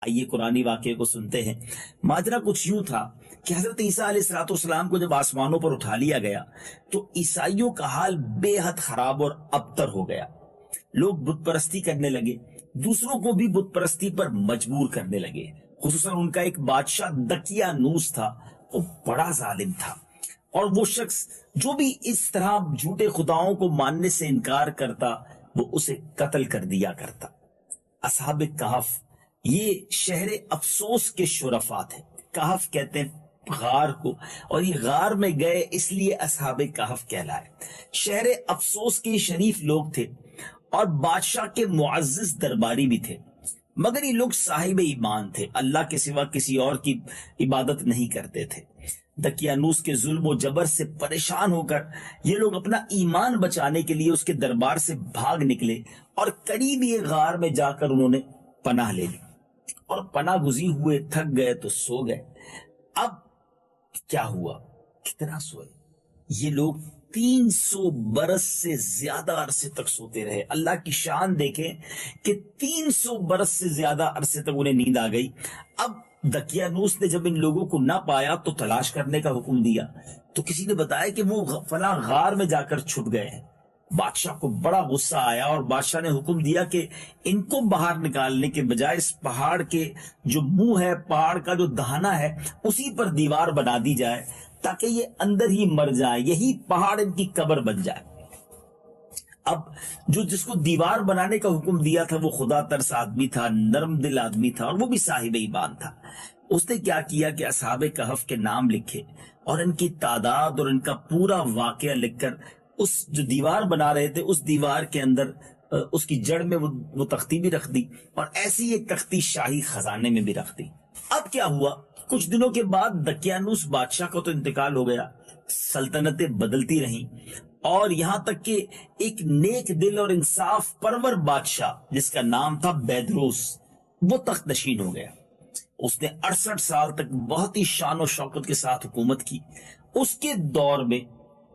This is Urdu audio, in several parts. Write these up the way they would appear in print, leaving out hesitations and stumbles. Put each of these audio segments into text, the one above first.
یہ قرآنی واقعے کو سنتے ہیں۔ ماجرا کچھ یوں تھا کہ حضرت عیسیٰ علیہ السلام کو جب آسمانوں پر اٹھا لیا گیا تو عیسائیوں کا حال بے حد خراب اور ابتر ہو گیا۔ لوگ بت پرستی کرنے لگے، دوسروں کو بھی بت پرستی پر مجبور کرنے لگے۔ خصوصاً ان کا ایک بادشاہ دقیانوس تھا، وہ بڑا ظالم تھا، اور وہ شخص جو بھی اس طرح جھوٹے خداؤں کو ماننے سے انکار کرتا وہ اسے قتل کر دیا کرتا۔ اصحاب کہف یہ شہر افسوس کے شرفاء تھے۔ کہف کہتے ہیں غار کو، اور یہ غار میں گئے اس لیے اصحاب کہف کہلائے۔ شہر افسوس کے شریف لوگ تھے اور بادشاہ کے معزز درباری بھی تھے، مگر یہ لوگ صاحب ایمان تھے، اللہ کے سوا کسی اور کی عبادت نہیں کرتے تھے۔ دقیانوس کے ظلم و جبر سے پریشان ہو کر یہ لوگ اپنا ایمان بچانے کے لیے اس کے دربار سے بھاگ نکلے اور قریب یہ غار میں جا کر انہوں نے پناہ لے لی، اور پناہ گزین ہوئے تھک گئے تو سو گئے۔ اب کیا ہوا؟ کتنا سوئے؟ یہ لوگ 300 برس سے زیادہ عرصے تک سوتے رہے۔ اللہ کی شان دیکھیں کہ 300 برس سے زیادہ عرصے تک انہیں نیند آ گئی۔ اب دقیانوس نے جب ان لوگوں کو نہ پایا تو تلاش کرنے کا حکم دیا، تو کسی نے بتایا کہ وہ فلاں غار میں جا کر چھپ گئے ہیں۔ بادشاہ کو بڑا غصہ آیا اور بادشاہ نے حکم دیا کہ ان کو باہر نکالنے کے بجائے اس پہاڑ کے جو منہ ہے، پہاڑ کا جو دہانہ ہے، اسی پر دیوار بنا دی جائے تاکہ یہ اندر ہی مر جائے، یہی پہاڑ ان کی قبر بن جائے۔ اب جس کو دیوار بنانے کا حکم دیا تھا وہ خدا ترس آدمی تھا، نرم دل آدمی تھا، اور وہ بھی صاحب ایمان تھا۔ اس نے کیا کیا کہ اصحاب کہف کے نام لکھے اور ان کی تعداد اور ان کا پورا واقعہ لکھ کر اس جو دیوار بنا رہے تھے اس دیوار کے اندر اس کی جڑ میں وہ تختی بھی رکھ دی، اور ایسی ایک تختی شاہی خزانے میں بھی رکھ دی۔ اب کیا ہوا؟ کچھ دنوں کے بعد دقیانوس بادشاہ کا تو انتقال ہو گیا، سلطنتیں بدلتی رہیں، اور یہاں تک کہ ایک نیک دل اور انصاف پرور بادشاہ جس کا نام تھا بیدروس، وہ تخت نشین ہو گیا۔ اس نے 68 سال تک بہت ہی شان و شوکت کے ساتھ حکومت کی۔ اس کے دور میں،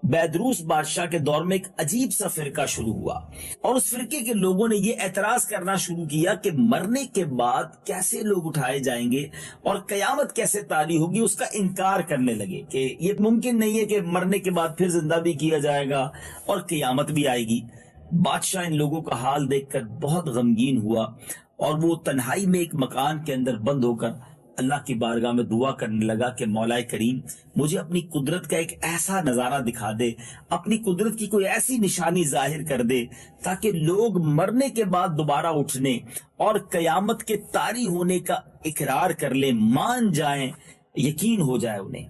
بیدروس بادشاہ کے دور میں، ایک عجیب سا فرقہ شروع ہوا، اور اس فرقے کے لوگوں نے یہ اعتراض کرنا شروع کیا کہ مرنے کے بعد کیسے لوگ اٹھائے جائیں گے اور قیامت کیسے طاری ہوگی۔ اس کا انکار کرنے لگے کہ یہ ممکن نہیں ہے کہ مرنے کے بعد پھر زندہ بھی کیا جائے گا اور قیامت بھی آئے گی۔ بادشاہ ان لوگوں کا حال دیکھ کر بہت غمگین ہوا، اور وہ تنہائی میں ایک مکان کے اندر بند ہو کر اللہ کی بارگاہ میں دعا کرنے لگا کہ مولا کریم مجھے اپنی قدرت کا ایک ایسا نظارہ دکھا دے، اپنی قدرت کی کوئی ایسی نشانی ظاہر کر دے تاکہ لوگ مرنے کے بعد دوبارہ اٹھنے اور قیامت کے طاری ہونے کا اقرار کر لیں، مان جائیں، یقین ہو جائے انہیں۔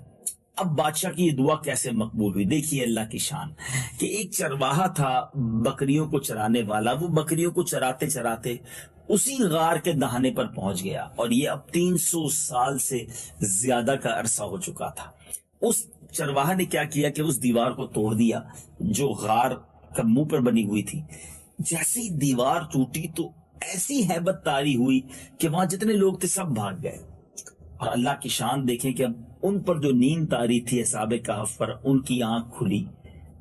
اب بادشاہ کی یہ دعا کیسے مقبول ہوئی؟ دیکھیے اللہ کی شان کہ ایک چرواہا تھا بکریوں کو چرانے والا، وہ بکریوں کو چراتے چراتے اسی غار کے دہانے پر پہنچ گیا، اور یہ اب 300 سال سے زیادہ کا عرصہ ہو چکا تھا۔ اس چرواہا نے کیا کیا کہ اس دیوار کو توڑ دیا جو غار کا منہ پر بنی ہوئی تھی۔ جیسے ہی دیوار ٹوٹی تو ایسی ہیبت طاری ہوئی کہ وہاں جتنے لوگ تھے سب بھاگ گئے، اور اللہ کی شان دیکھیں کہ اب ان پر جو نیند طاری تھی اصحاب کہف پر، ان کی آنکھ کھلی،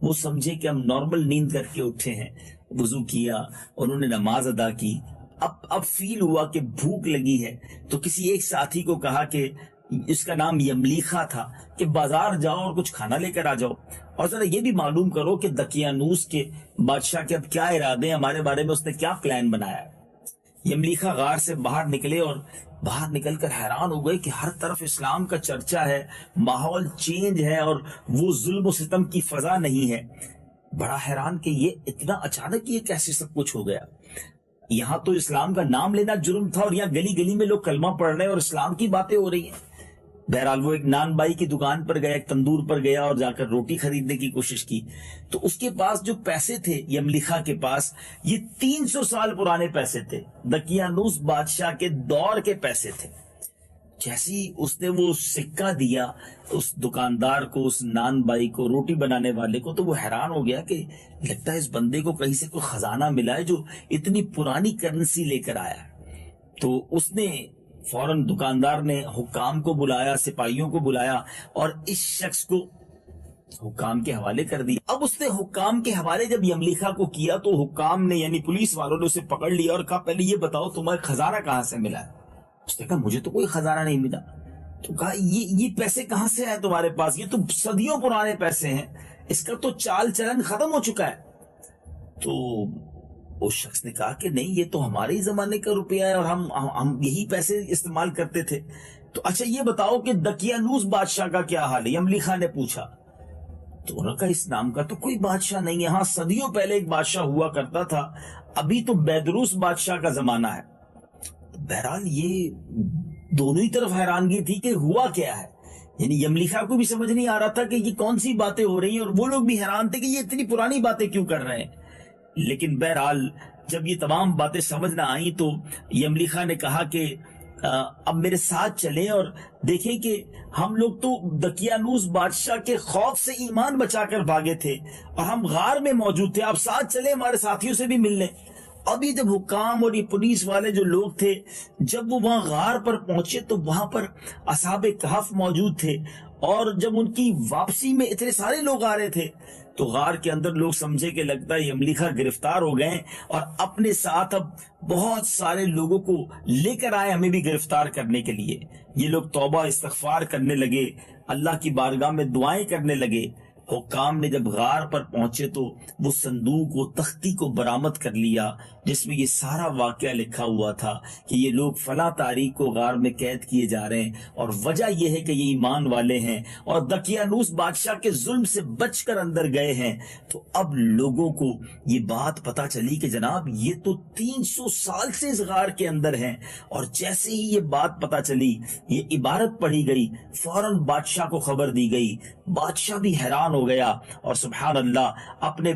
وہ سمجھے کہ ہم نارمل نیند کر کے اٹھے ہیں، وضو کیا، انہوں نے نماز ادا کی۔ اب فیل ہوا کہ بھوک لگی ہے، تو کسی ایک ساتھی کو کہا کہ اس کا نام یملیخا تھا کہ بازار جاؤ اور کچھ کھانا لے کر آ جاؤ، اور ذرا یہ بھی معلوم کرو کہ دقیانوس کے بادشاہ کے اب کیا ارادے ہیں، ہمارے بارے میں اس نے کیا پلان بنایا ہے۔ یملیخا غار سے باہر نکلے اور باہر نکل کر حیران ہو گئے کہ ہر طرف اسلام کا چرچا ہے، ماحول چینج ہے، اور وہ ظلم و ستم کی فضا نہیں ہے۔ بڑا حیران کہ یہ اتنا اچانک یہ کیسے سب کچھ ہو گیا۔ یہاں تو اسلام کا نام لینا جرم تھا، اور یہاں گلی گلی میں لوگ کلمہ پڑھ رہے ہیں اور اسلام کی باتیں ہو رہی ہیں۔ بہرحال وہ ایک نان بائی کی دکان پر گیا، ایک تندور پر گیا اور جا کر روٹی خریدنے کی کوشش کی، تو اس کے پاس جو پیسے تھے یملیخا کے پاس، یہ 300 سال پرانے پیسے تھے، دقیانوس بادشاہ کے دور کے پیسے تھے۔ جیسی اس نے وہ سکہ دیا اس دکاندار کو، اس نان بائی کو، روٹی بنانے والے کو، تو وہ حیران ہو گیا کہ لگتا ہے اس بندے کو کہیں سے کوئی خزانہ ملا ہے جو اتنی پرانی کرنسی لے کر آیا ہے۔ تو اس نے فوراً، دکاندار نے حکام کو بلایا، سپاہیوں کو بلایا، اور اس شخص کو حکام کے حوالے کر دی۔ اب اس نے حکام کے حوالے جب یملیخا کو کیا تو حکام نے، یعنی پولیس والوں نے اسے پکڑ لیا اور کہا پہلے یہ بتاؤ تمہیں خزانہ کہاں سے ملا ہے۔ اس نے کہا مجھے تو کوئی خزانہ نہیں ملا. تو کہا یہ پیسے کہاں سے آئے تمہارے پاس؟ یہ تو صدیوں پرانے پیسے ہیں، اس کا تو چال چلن ختم ہو چکا ہے. تو اس شخص نے کہا کہ نہیں، یہ تو ہمارے ہی زمانے کا روپیہ ہے اور ہم یہی پیسے استعمال کرتے تھے. تو اچھا یہ بتاؤ کہ دقیانوس بادشاہ کا کیا حال ہے؟ یملی خان نے پوچھا. تو انہوں نے کہا اس نام کا تو کوئی بادشاہ نہیں ہے، ہاں صدیوں پہلے ایک بادشاہ ہوا کرتا تھا، ابھی تو بیدروس بادشاہ کا زمانہ ہے. بہرحال یہ دونوں ہی طرف حیرانگی تھی کہ ہوا کیا ہے. یعنی یملیخا کو بھی سمجھ نہیں آ رہا تھا کہ یہ کون سی باتیں ہو رہی ہیں، اور وہ لوگ بھی حیران تھے کہ یہ اتنی پرانی باتیں کیوں کر رہے ہیں. لیکن بہرحال جب یہ تمام باتیں سمجھ نہ آئیں تو یملیخا نے کہا کہ اب میرے ساتھ چلیں اور دیکھیں کہ ہم لوگ تو دقیانوس بادشاہ کے خوف سے ایمان بچا کر بھاگے تھے اور ہم غار میں موجود تھے، آپ ساتھ چلیں، ہمارے ساتھیوں سے بھی مل لیں. اب یہ جب حکام اور یہ پولیس والے جو لوگ تھے، جب وہ وہاں غار پر پہنچے تو وہاں پر اصحاب کہف موجود تھے، اور جب ان کی واپسی میں اتنے سارے لوگ آ رہے تھے تو غار کے اندر لوگ سمجھے کہ لگتا ہے یملیخا گرفتار ہو گئے اور اپنے ساتھ اب بہت سارے لوگوں کو لے کر آئے ہمیں بھی گرفتار کرنے کے لیے. یہ لوگ توبہ استغفار کرنے لگے، اللہ کی بارگاہ میں دعائیں کرنے لگے. حکام نے جب غار پر پہنچے تو وہ صندوق و تختی کو برآمد کر لیا جس میں یہ سارا واقعہ لکھا ہوا تھا کہ یہ لوگ فلاں تاریخ کو غار میں قید کیے جا رہے ہیں، اور وجہ یہ ہے کہ یہ ایمان والے ہیں اور دقیانوس بادشاہ کے ظلم سے بچ کر اندر گئے ہیں. تو اب لوگوں کو یہ بات پتا چلی کہ جناب یہ تو 300 سال سے اس غار کے اندر ہیں. اور جیسے ہی یہ بات پتا چلی، یہ عبارت پڑھی گئی، فوراً بادشاہ کو خبر دی گئی. بادشاہ بھی حیران ہو گیا اور سبحان اللہ اپنے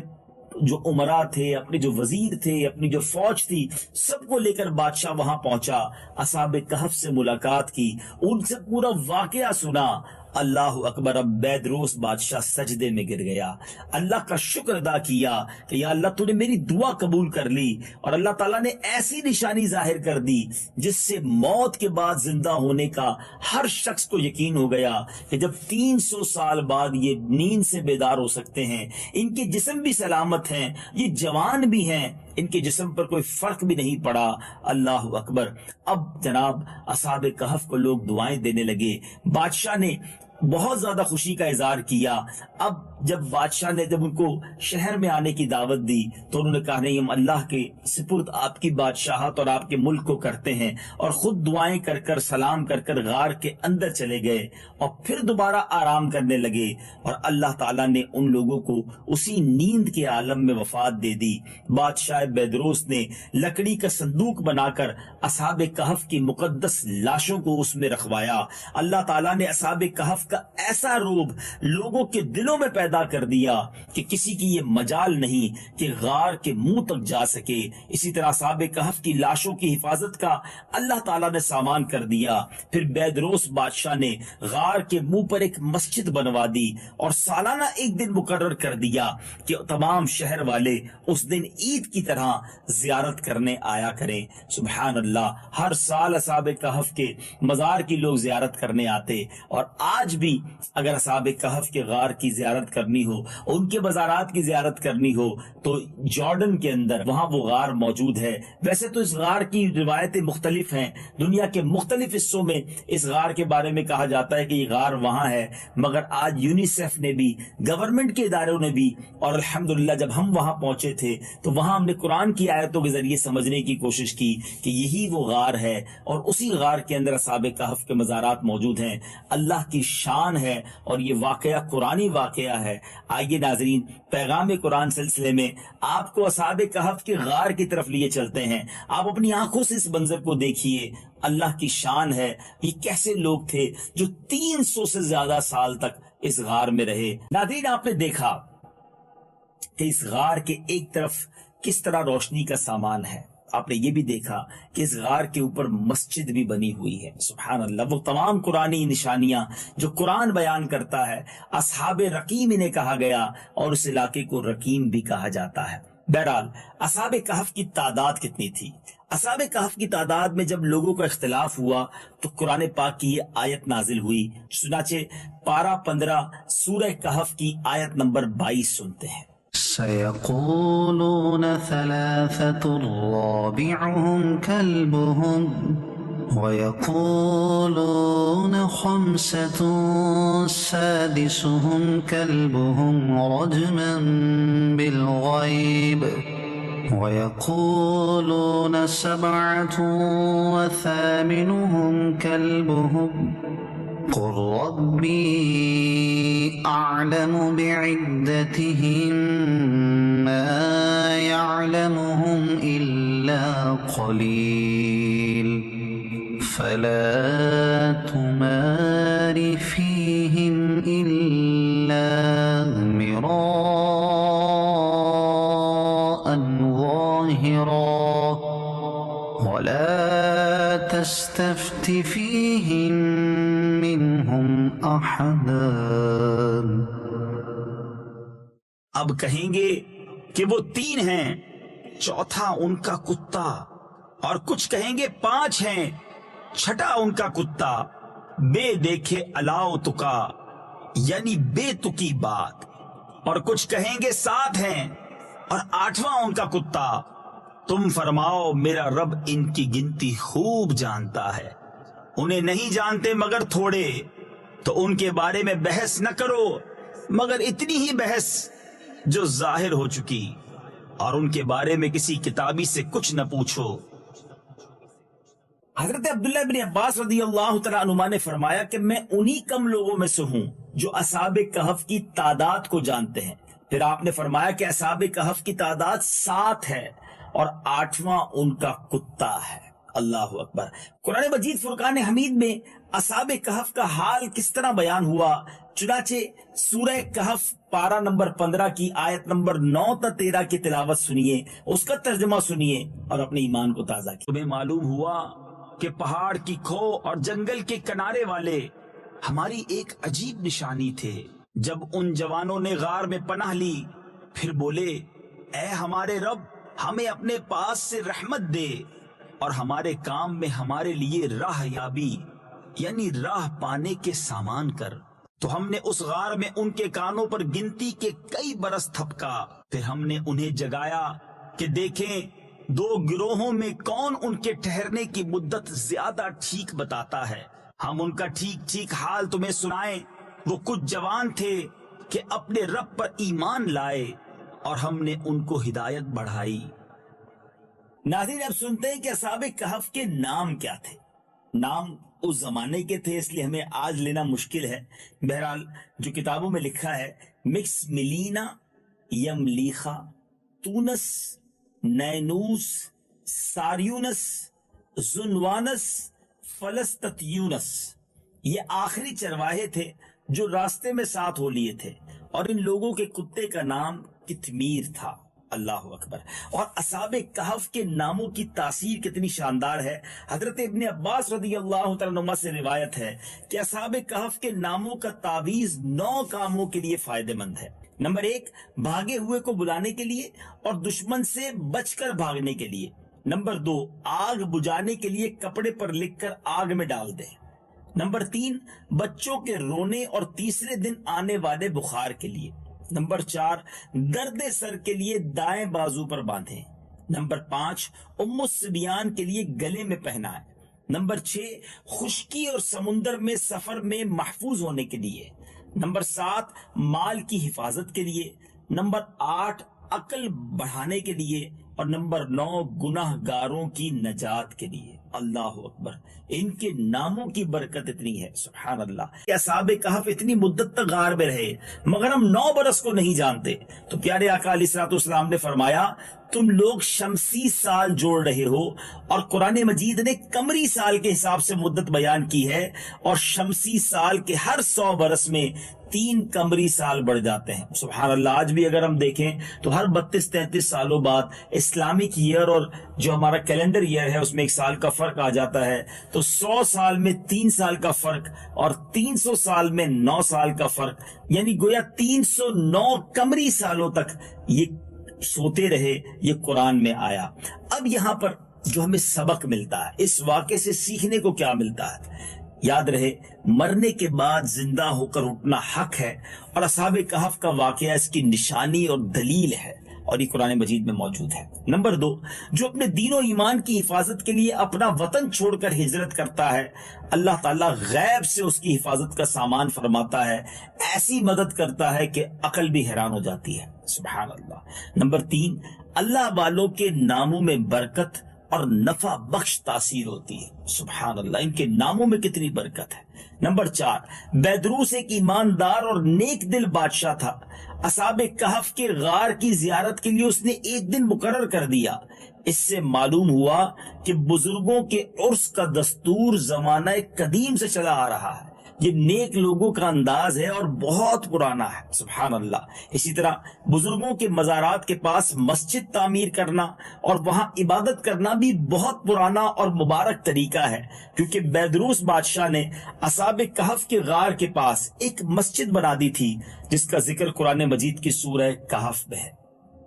جو عمراء تھے، اپنے جو وزیر تھے، اپنی جو فوج تھی، سب کو لے کر بادشاہ وہاں پہنچا، اصحاب کہف سے ملاقات کی، ان سے پورا واقعہ سنا. اللہ اکبر. اب بیدروس بادشاہ سجدے میں گر گیا، اللہ کا شکر ادا کیا کہ یا اللہ تو نے میری دعا قبول کر لی، اور اللہ تعالیٰ نے ایسی نشانی ظاہر کر دی جس سے موت کے بعد زندہ ہونے کا ہر شخص کو یقین ہو گیا کہ جب 300 سال بعد یہ نیند سے بیدار ہو سکتے ہیں، ان کے جسم بھی سلامت ہیں، یہ جوان بھی ہیں، ان کے جسم پر کوئی فرق بھی نہیں پڑا. اللہ اکبر. اب جناب اصحاب کہف کو لوگ دعائیں دینے لگے. بادشاہ نے بہت زیادہ خوشی کا اظہار کیا. اب جب بادشاہ نے جب ان کو شہر میں آنے کی دعوت دی تو انہوں نے کہا نہیں، ہم اللہ کے سپرد آپ کی بادشاہت اور آپ کے ملک کو کرتے ہیں، اور خود دعائیں کر کر سلام کر کر غار کے اندر چلے گئے اور پھر دوبارہ آرام کرنے لگے. اور اللہ تعالیٰ نے ان لوگوں کو اسی نیند کے عالم میں وفات دے دی. بادشاہ بیدروس نے لکڑی کا صندوق بنا کر اصحاب کہف کی مقدس لاشوں کو اس میں رکھوایا. اللہ تعالیٰ نے اصحاب کہف کا ایسا روب لوگوں کے دلوں میں پیدا کر دیا کہ کسی کی یہ مجال نہیں کہ غار کے منہ تک جا سکے. اسی طرح اصحاب کہف کی لاشوں کی حفاظت کا اللہ تعالیٰ نے سامان کر دیا. پھر بیدروس بادشاہ نے غار کے منہ پر ایک مسجد بنوا دی اور سالانہ ایک دن مقرر کر دیا کہ تمام شہر والے اس دن عید کی طرح زیارت کرنے آیا کریں. سبحان اللہ. ہر سال اصحاب کہف کے مزار کی لوگ زیارت کرنے آتے، اور آج بھی اگر اصحاب کہف کے غار کی زیارت کرنی ہو، ان کے مزارات کی زیارت کرنی ہو، تو جارڈن کے اندر وہاں وہ غار موجود ہے. ویسے تو اس غار کی روایتیں مختلف ہیں، دنیا کے مختلف حصوں میں اس غار کے بارے میں کہا جاتا ہے کہ یہ غار وہاں ہے، مگر آج یونیسیف نے بھی، گورنمنٹ کے اداروں نے بھی، اور الحمدللہ جب ہم وہاں پہنچے تھے تو وہاں ہم نے قرآن کی آیتوں کے ذریعے سمجھنے کی کوشش کی کہ یہی وہ غار ہے، اور اسی غار کے اندر اصحاب کہف کے مزارات موجود ہیں. اللہ کی شان ہے اور یہ واقعہ قرآنی واقعہ ہے. آئیے ناظرین، پیغام قرآن سلسلے میں آپ کو اصحاب کہف کے غار کی طرف لیے چلتے ہیں. آپ اپنی آنکھوں سے اس منظر کو دیکھیے. اللہ کی شان ہے. یہ کیسے لوگ تھے جو 300 سے زیادہ سال تک اس غار میں رہے. ناظرین، آپ نے دیکھا کہ اس غار کے ایک طرف کس طرح روشنی کا سامان ہے. آپ نے یہ بھی دیکھا کہ اس غار کے اوپر مسجد بھی بنی ہوئی ہے. سبحان اللہ. وہ تمام قرآنی نشانیاں جو قرآن بیان کرتا ہے. اصحاب رقیم انہیں کہا گیا اور اس علاقے کو رقیم بھی کہا جاتا ہے. بہرحال اصحاب کہف کی تعداد کتنی تھی؟ اصحاب کہف کی تعداد میں جب لوگوں کا اختلاف ہوا تو قرآن پاک کی یہ آیت نازل ہوئی. چنانچہ پارہ 15 سورہ کہف کی آیت نمبر 22 سنتے ہیں. سيقولون ثلاثة رابعهم كلبهم وَيَقُولُونَ خَمْسَةٌ سَادِسُهُمْ كَلْبُهُمْ رَجْمًا بِالْغَيْبِ وَيَقُولُونَ سَبْعَةٌ وَثَامِنُهُمْ كَلْبُهُمْ قُلْ رَبِّي أَعْلَمُ بِعِدَّتِهِم مَّا يَعْلَمُهُمْ إِلَّا قَلِيلٌ فَلَا تُمَارِ فِيهِمْ إِلَّا مِرَاءً ظَاهِرًا وَلَا تَسْتَفْتِ فِيهِمْ مِنْهُمْ أَحَدًا۔ اب کہیں گے کہ وہ 3 ہیں، چوتھا ان کا کتا، اور کچھ کہیں گے 5 ہیں، چھٹا ان کا کتا، بے دیکھے الاؤ تکا، یعنی بے تکی بات، اور کچھ کہیں گے 7 ہیں اور 8واں ان کا کتا۔ تم فرماؤ میرا رب ان کی گنتی خوب جانتا ہے، انہیں نہیں جانتے مگر تھوڑے، تو ان کے بارے میں بحث نہ کرو مگر اتنی ہی بحث جو ظاہر ہو چکی، اور ان کے بارے میں کسی کتابی سے کچھ نہ پوچھو۔ حضرت عبداللہ بن عباس رضی اللہ تعالیٰ عنہما نے فرمایا کہ میں انہی کم لوگوں میں سے ہوں جو اصحاب کہف کی تعداد کو جانتے ہیں۔ پھر آپ نے فرمایا کہ اصحاب کہف کی تعداد 7 ہے اور 8واں ان کا کتا ہے۔ اللہ اکبر۔ قرآن مجید فرقان حمید میں اصحاب کہف کا حال کس طرح بیان ہوا، چنانچہ سورہ کہف پارہ نمبر 15 کی آیت نمبر 9 تا 13 کی تلاوت سنیے، اس کا ترجمہ سنیے اور اپنے ایمان کو تازہ کیجیے۔ تمہیں معلوم ہوا کہ پہاڑ کی کھو اور جنگل کے کنارے والے ہماری ایک عجیب نشانی تھے۔ جب ان جوانوں نے غار میں پناہ لی پھر بولے، اے ہمارے رب ہمیں اپنے پاس سے رحمت دے اور ہمارے کام میں ہمارے لیے راہ یابی یعنی راہ پانے کے سامان کر۔ تو ہم نے اس غار میں ان کے کانوں پر گنتی کے کئی برس تھپکا، پھر ہم نے انہیں جگایا کہ دیکھیں 2 گروہوں میں کون ان کے ٹھہرنے کی مدت زیادہ ٹھیک بتاتا ہے۔ ہم ان کا ٹھیک ٹھیک حال تمہیں سنائیں۔ وہ کچھ جوان تھے کہ اپنے رب پر ایمان لائے اور ہم نے ان کو ہدایت بڑھائی۔ ناظرین اب سنتے ہیں کہ اصحاب کہف کے نام کیا تھے۔ نام اس زمانے کے تھے اس لیے ہمیں آج لینا مشکل ہے، بہرحال جو کتابوں میں لکھا ہے، مکس ملینا، یملیخا، تونس، نینوس، ساریونس، زنوانس، فلسطیونس، یہ آخری چرواہے تھے جو راستے میں ساتھ ہو لیے تھے، اور ان لوگوں کے کتے کا نام کتمیر تھا۔ اللہ اکبر۔ اور اصحاب کہف کے ناموں کی تاثیر کتنی شاندار ہے۔ حضرت ابن عباس رضی اللہ تعالیٰ عنہ سے روایت ہے کہ اصحاب کہف کے ناموں کا تعویذ 9 کاموں کے لیے فائدہ مند ہے۔ نمبر 1، بھاگے ہوئے کو بلانے کے لیے اور دشمن سے بچ کر بھاگنے کے لیے۔ نمبر 2، آگ بجھانے کے لیے کپڑے پر لکھ کر آگ میں ڈال دیں۔ نمبر 3، بچوں کے رونے اور تیسرے دن آنے والے بخار کے لیے۔ نمبر 4، درد سر کے لیے دائیں بازو پر باندھیں۔ نمبر 5، ام الصبیان کے لیے گلے میں پہنائیں۔ نمبر 6، خشکی اور سمندر میں سفر میں محفوظ ہونے کے لیے۔ نمبر 7، مال کی حفاظت کے لیے۔ نمبر 8، عقل بڑھانے کے لیے، اور نمبر 9، گناہ گاروں کی نجات کے لیے۔ اللہ اکبر۔ ان کے ناموں کی برکت اتنی ہے، سبحان اللہ۔ اصحاب کہف اتنی مدت تک غار میں رہے مگر ہم 9 برس کو نہیں جانتے، تو پیارے آقا علیہ الصلوۃ والسلام نے فرمایا تم لوگ شمسی سال جوڑ رہے ہو، اور قرآن مجید نے قمری سال کے حساب سے مدت بیان کی ہے، اور شمسی سال کے ہر 100 برس میں 3 قمری سال بڑھ جاتے ہیں۔ سبحان اللہ۔ آج بھی اگر ہم دیکھیں تو ہر 32-33 سالوں بعد اسلامک ایئر اور جو ہمارا کیلنڈر ایئر ہے اس میں 1 سال کا فرق آ جاتا ہے، تو 100 سال میں 3 سال کا فرق اور 300 سال میں 9 سال کا فرق، یعنی گویا 309 قمری سالوں تک یہ سوتے رہے۔ یہ قرآن میں آیا۔ اب یہاں پر جو ہمیں سبق ملتا ہے، اس واقعے سے سیکھنے کو کیا ملتا ہے؟ یاد رہے مرنے کے بعد زندہ ہو کر اٹھنا حق ہے، اور اصحاب کہف کا واقعہ اس کی نشانی اور دلیل ہے۔ اور یہ قرآن مجید میں موجود ہے۔ نمبر 2، جو اپنے دین و ایمان کی حفاظت کے لیے اپنا وطن چھوڑ کر ہجرت کرتا ہے، اللہ تعالیٰ غیب سے اس کی حفاظت کا سامان فرماتا ہے، ایسی مدد کرتا ہے کہ عقل بھی حیران ہو جاتی ہے، سبحان اللہ۔ نمبر 3، اللہ والوں کے ناموں میں برکت اور نفع بخش تاثیر ہوتی ہے، سبحان اللہ، ان کے ناموں میں کتنی برکت ہے۔ نمبر 4، بیدروس ایک ایماندار اور نیک دل بادشاہ تھا، اصحاب کہف کے غار کی زیارت کے لیے اس نے ایک دن مقرر کر دیا۔ اس سے معلوم ہوا کہ بزرگوں کے عرس کا دستور زمانہ قدیم سے چلا آ رہا ہے، یہ نیک لوگوں کا انداز ہے اور بہت پرانا ہے، سبحان اللہ۔ اسی طرح بزرگوں کے مزارات کے پاس مسجد تعمیر کرنا اور وہاں عبادت کرنا بھی بہت پرانا اور مبارک طریقہ ہے، کیونکہ بیدروس بادشاہ نے اصحاب کہف کے غار کے پاس ایک مسجد بنا دی تھی جس کا ذکر قرآن مجید کی سورہ کہف میں ہے۔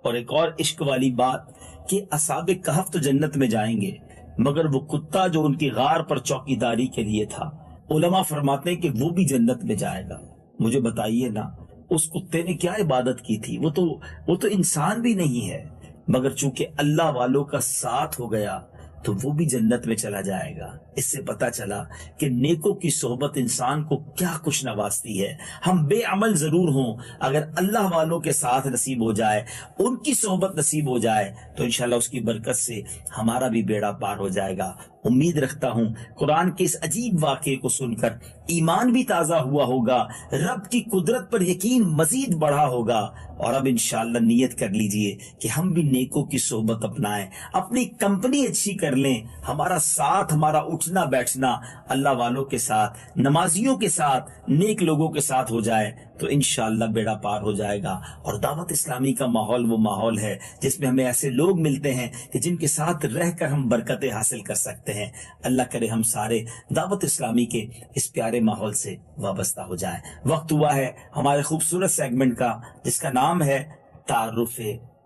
اور ایک اور عشق والی بات کہ اصحاب کہف تو جنت میں جائیں گے، مگر وہ کتا جو ان کی غار پر چوکیداری کے لیے تھا، علماء فرماتے ہیں کہ وہ بھی جنت میں جائے گا۔ مجھے بتائیے نا، اس کتے نے کیا عبادت کی تھی؟ وہ تو انسان بھی نہیں ہے، مگر چونکہ اللہ والوں کا ساتھ ہو گیا تو وہ بھی جنت میں چلا جائے گا۔ اس سے پتا چلا کہ نیکوں کی صحبت انسان کو کیا خوش نوازتی ہے۔ ہم بے عمل ضرور ہوں، اگر اللہ والوں کے ساتھ نصیب ہو جائے، ان کی صحبت نصیب ہو جائے تو انشاءاللہ اس کی برکت سے ہمارا بھی بیڑا پار ہو جائے گا۔ امید رکھتا ہوں قرآن کے اس عجیب واقعے کو سن کر ایمان بھی تازہ ہوا ہوگا، رب کی قدرت پر یقین مزید بڑھا ہوگا، اور اب انشاءاللہ نیت کر لیجئے کہ ہم بھی نیکوں کی صحبت اپنائیں، اپنی کمپنی اچھی کر لیں، ہمارا ساتھ، ہمارا اٹھنا بیٹھنا اللہ والوں کے ساتھ، نمازیوں کے ساتھ، نیک لوگوں کے ساتھ ہو جائے تو انشاءاللہ بیڑا پار ہو جائے گا۔ اور دعوت اسلامی کا ماحول وہ ماحول ہے جس میں ہمیں ایسے لوگ ملتے ہیں کہ جن کے ساتھ رہ کر ہم برکتیں حاصل کر سکتے ہیں۔ اللہ کرے ہم سارے دعوت اسلامی کے اس پیارے ماحول سے وابستہ ہو جائیں۔ وقت ہوا ہے ہمارے خوبصورت سیگمنٹ کا جس کا نام ہے تعارف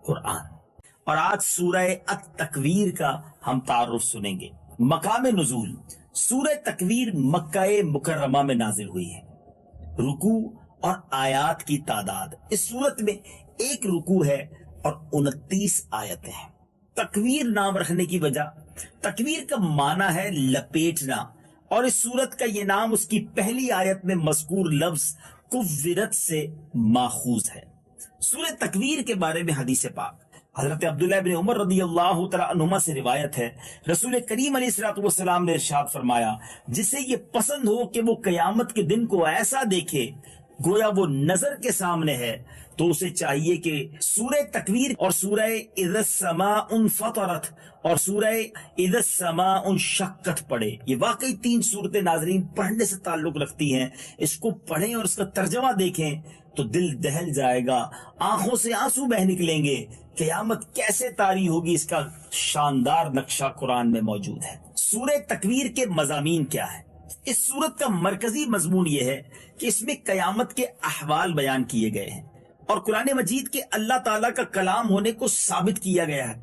قرآن، اور آج سورہ التکویر کا ہم تعارف سنیں گے۔ مقام نزول، سورہ تکویر مکہ مکرمہ میں نازل ہوئی ہے۔ رکوع اور آیات کی تعداد، اس سورت میں ایک رکوع ہے اور 29 آیتیں ہیں۔ تکویر نام رکھنے کی وجہ، تکویر کا معنی ہے لپیٹنا، اور اس سورت کا یہ نام اس کی پہلی آیت میں مذکور لفظ کورت سے ماخوذ ہے۔ سورہ تکویر کے بارے میں حدیث پاک حضرت عبداللہ بن عمر رضی اللہ تعالیٰ عنہما سے روایت ہے، رسول کریم علیہ السلام نے ارشاد فرمایا، جسے یہ پسند ہو کہ وہ قیامت کے دن کو ایسا دیکھے گویا وہ نظر کے سامنے ہے، تو اسے چاہیے کہ سورہ تکویر اور سورہ اذا السماء انفطرت اور سورہ اذا السماء انشقت پڑھے۔ یہ واقعی 3 صورتیں ناظرین پڑھنے سے تعلق رکھتی ہیں، اس کو پڑھیں اور اس کا ترجمہ دیکھیں تو دل دہل جائے گا، آنکھوں سے آنسو بہ نکلیں گے۔ قیامت کیسے طاری ہوگی اس کا شاندار نقشہ قرآن میں موجود ہے۔ سورہ تکویر کے مضامین کیا ہے؟ اس سورت کا مرکزی مضمون یہ ہے کہ اس میں قیامت کے احوال بیان کیے گئے ہیں اور قرآن مجید کے اللہ تعالیٰ کا کلام ہونے کو ثابت کیا گیا ہے،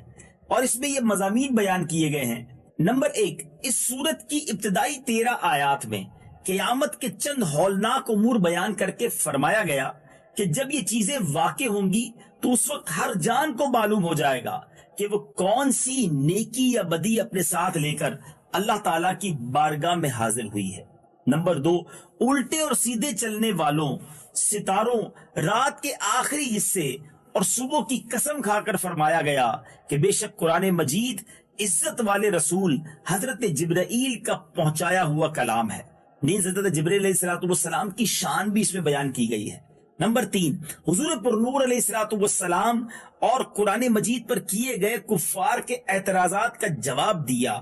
اور اس میں یہ مضامین بیان کیے گئے ہیں۔ نمبر 1، اس سورت کی ابتدائی 13 آیات میں قیامت کے چند ہولناک امور بیان کر کے فرمایا گیا کہ جب یہ چیزیں واقع ہوں گی تو اس وقت ہر جان کو معلوم ہو جائے گا کہ وہ کون سی نیکی یا بدی اپنے ساتھ لے کر اللہ تعالیٰ کی بارگاہ میں حاضر ہوئی ہے۔ نمبر 2، الٹے اور سیدھے چلنے والوں، ستاروں، رات کے آخری حصے اور صبح کی قسم کھا کر فرمایا گیا کہ بے شک قرآن مجید عزت والے رسول حضرت جبرائیل کا پہنچایا ہوا کلام ہے۔ نیز حضرت جبرائیل علیہ السلام کی شان بھی اس میں بیان کی گئی ہے۔ نمبر 3، حضور پر نور علیہ السلام اور قرآن مجید پر کیے گئے کفار کے اعتراضات کا جواب دیا،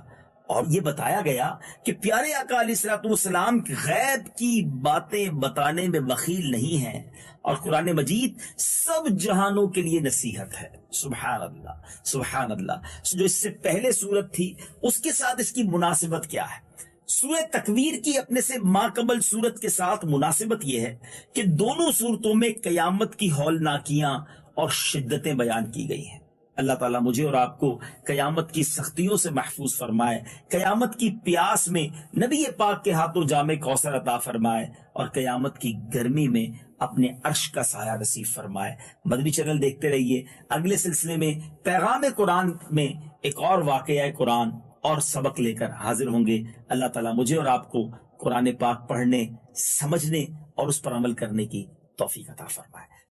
اور یہ بتایا گیا کہ پیارے آقا علیہ السلام غیب کی باتیں بتانے میں بخیل نہیں ہیں، اور قرآن مجید سب جہانوں کے لیے نصیحت ہے۔ سبحان اللہ، سبحان اللہ۔ جو اس سے پہلے سورت تھی اس کے ساتھ اس کی مناسبت کیا ہے؟ سورہ تکویر کی اپنے سے ماقبل سورت کے ساتھ مناسبت یہ ہے کہ دونوں سورتوں میں قیامت کی ہولناکیاں اور شدتیں بیان کی گئی ہیں۔ اللہ تعالیٰ مجھے اور آپ کو قیامت کی سختیوں سے محفوظ فرمائے، قیامت کی پیاس میں نبی پاک کے ہاتھوں جام کوثر عطا فرمائے، اور قیامت کی گرمی میں اپنے عرش کا سایہ نصیب فرمائے۔ مدنی چینل دیکھتے رہیے، اگلے سلسلے میں پیغام قرآن میں ایک اور واقعہ قرآن اور سبق لے کر حاضر ہوں گے۔ اللہ تعالیٰ مجھے اور آپ کو قرآن پاک پڑھنے، سمجھنے اور اس پر عمل کرنے کی توفیق عطا فرمائے۔